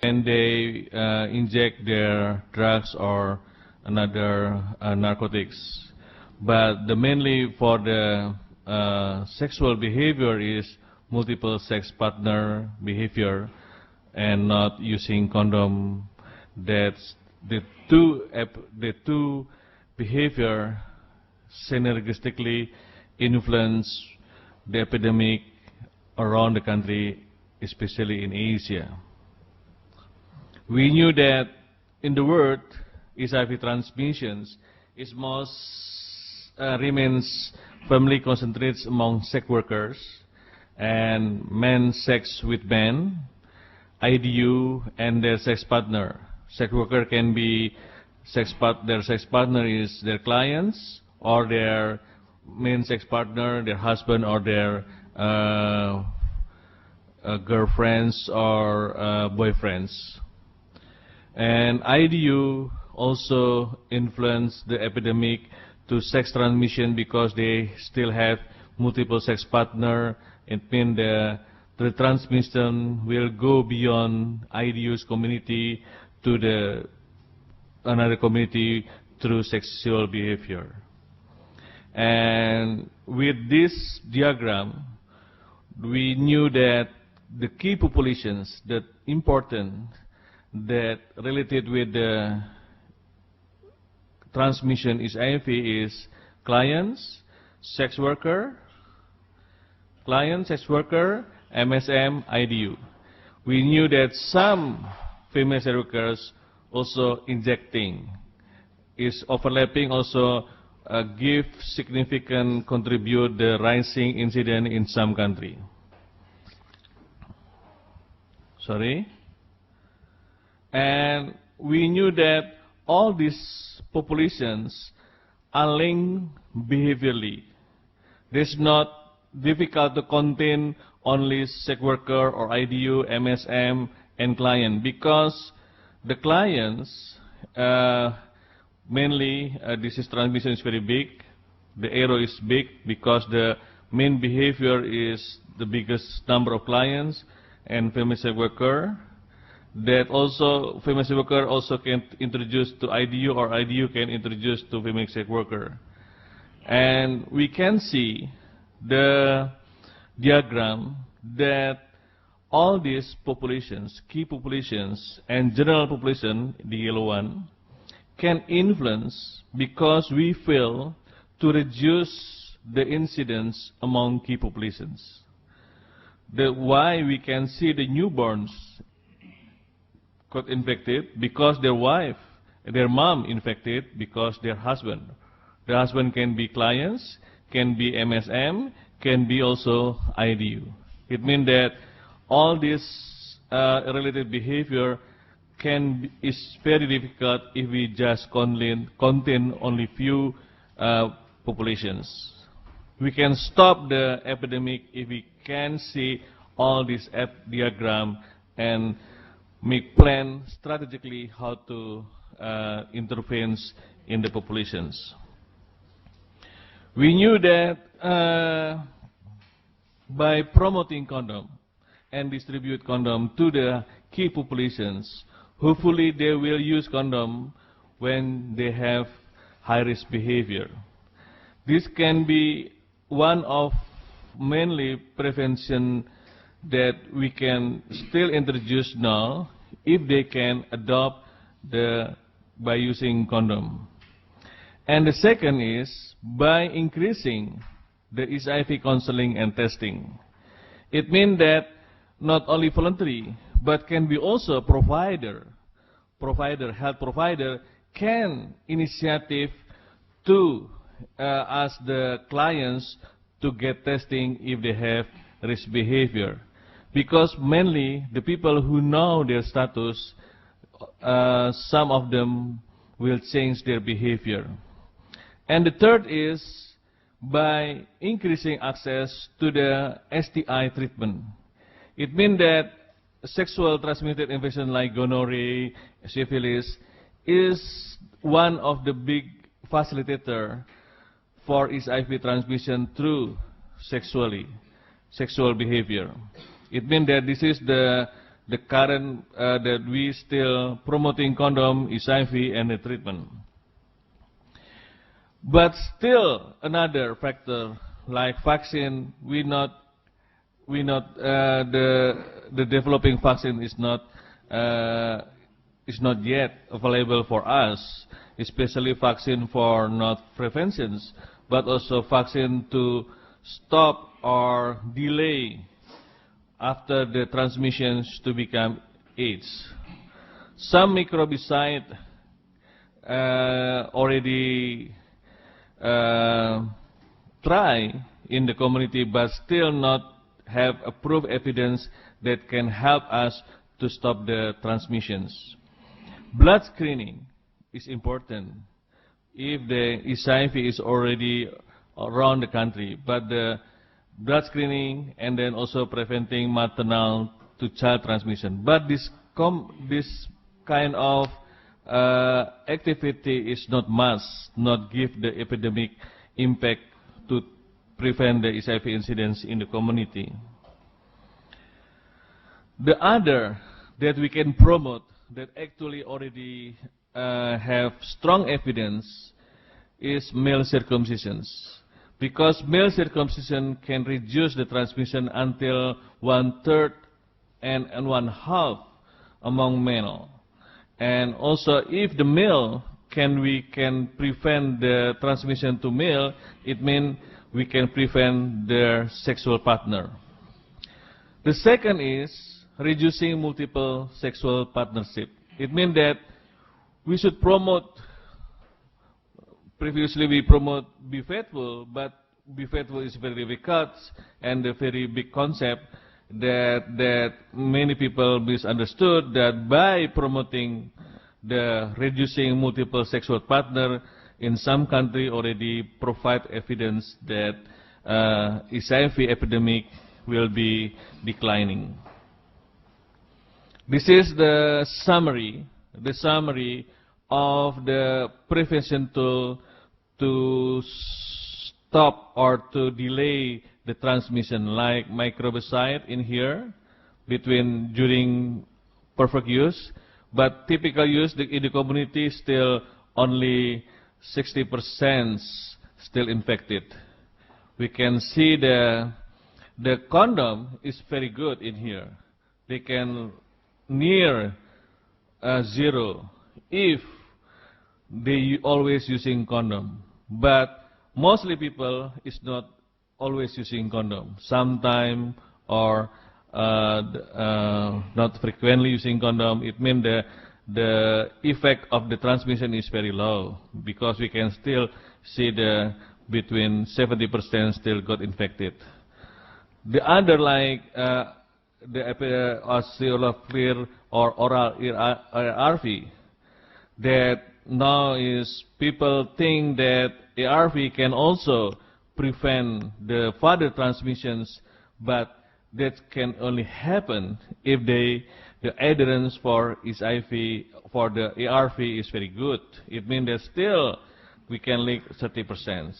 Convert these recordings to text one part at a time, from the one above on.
when they inject their drugs or another narcotics. But the mainly for the sexual behavior is multiple sex partner behavior and not using condom. That's the two behavior synergistically influence the epidemic around the country, especially in Asia. We knew that in the world, HIV transmissions is most remains firmly concentrated among sex workers and men sex with men, IDU, and their sex partner. Sex worker can be their sex partner is their clients or their main sex partner, their husband or their girlfriends or boyfriends. And IDU also influence the epidemic to sex transmission because they still have multiple sex partner. It means the transmission will go beyond IDU's community to the another community through sexual behavior. And with this diagram, we knew that the key populations that important that related with the transmission is HIV is clients, sex worker, MSM, IDU. We knew that some female sex workers also injecting is overlapping also give significant contribute the rising incident in some country. And we knew that all these populations are linked behaviorally. It's not difficult to contain only sex worker or IDU, MSM, and client because the clients mainly disease transmission is very big. The arrow is big because the main behavior is the biggest number of clients and female sex worker. That also female sex worker also can introduce to IDU or IDU can introduce to female sex worker. And we can see the diagram that all these populations, key populations and general population, the yellow one, can influence because we fail to reduce the incidence among key populations. Why we can see the newborns got infected because their wife, their mom infected because their husband. The husband can be clients, can be MSM, can be also IDU. It means that all this related behavior is very difficult if we just contain only few populations. We can stop the epidemic if we can see all this diagram and make plan strategically how to intervene in the populations. We knew that by promoting condom and distribute condom to the key populations, hopefully they will use condom when they have high-risk behavior. This can be one of mainly prevention that we can still introduce now if they can adopt by using condom. And the second is by increasing the HIV counseling and testing. It means that not only voluntary, but can be also health provider can initiative to ask the clients to get testing if they have risk behavior. Because mainly the people who know their status, some of them will change their behavior. And the third is by increasing access to the STI treatment. It means that sexual transmitted infection like gonorrhea, syphilis is one of the big facilitator for HIV transmission through sexual behavior. It means that this is the the current that we still promoting condom, HIV, and the treatment. But still another factor like vaccine, the developing vaccine is not yet available for us, especially vaccine for not preventions, but also vaccine to stop or delay after the transmissions to become AIDS. Some microbicide already try in the community, but still not have approved evidence that can help us to stop the transmissions. Blood screening is important if the HIV is already around the country, but the blood screening and then also preventing maternal to child transmission. But this kind of activity is not must, not give the epidemic impact to prevent the HIV incidence in the community. The other that we can promote that actually already have strong evidence is male circumcisions. Because male circumcision can reduce the transmission until 1/3 and 1/2 among male. And also if the male we can prevent the transmission to male, it means we can prevent their sexual partner. The second is reducing multiple sexual partnership. It means that we should promote, previously we promote Be Faithful, but Be Faithful is very difficult and a very big concept that many people misunderstood, that by promoting the reducing multiple sexual partner, in some country already provide evidence that HIV epidemic will be declining. This is the summary of the prevention tool to stop or to delay the transmission, like microbicide in here during perfect use, but typical use in the community still only 60% still infected. We can see the condom is very good in here. They can near zero if they always using condom. But mostly people is not always using condom. Sometime or not frequently using condom. It means the effect of the transmission is very low, because we can still see between 70% still got infected. The other, like the oscilloclear or oral ARV, that now is people think that ARV can also prevent the further transmissions, but that can only happen if the adherence for HIV for the ARV is very good. It means that still we can leak 30%.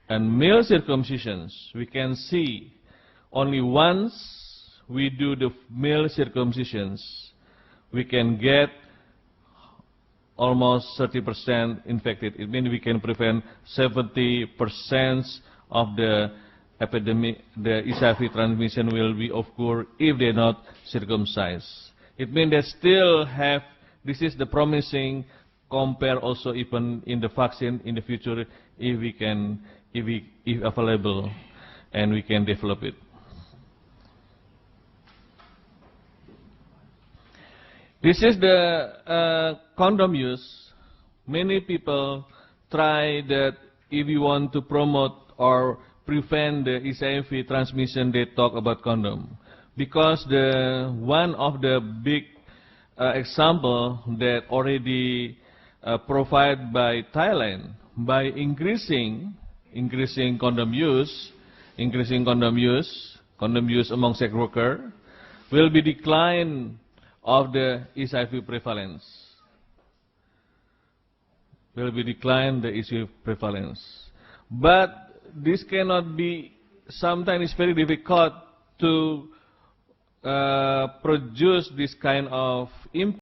And male circumcisions, we can see only once we do the male circumcisions, we can get almost 30% infected. It means we can prevent 70% of the epidemic, the HIV transmission will be occur if they are not circumcised. It means they still have, this is the promising, compare also even in the vaccine in the future, if we can, if available, and we can develop it. This is the condom use. Many people try that if you want to promote or prevent the HIV transmission, they talk about condom. Because one of the big example that already provided by Thailand, by increasing condom use among sex workers, will be decline of the HIV prevalence. Will be decline the HIV prevalence. But this cannot be, sometimes it's very difficult to produce this kind of impact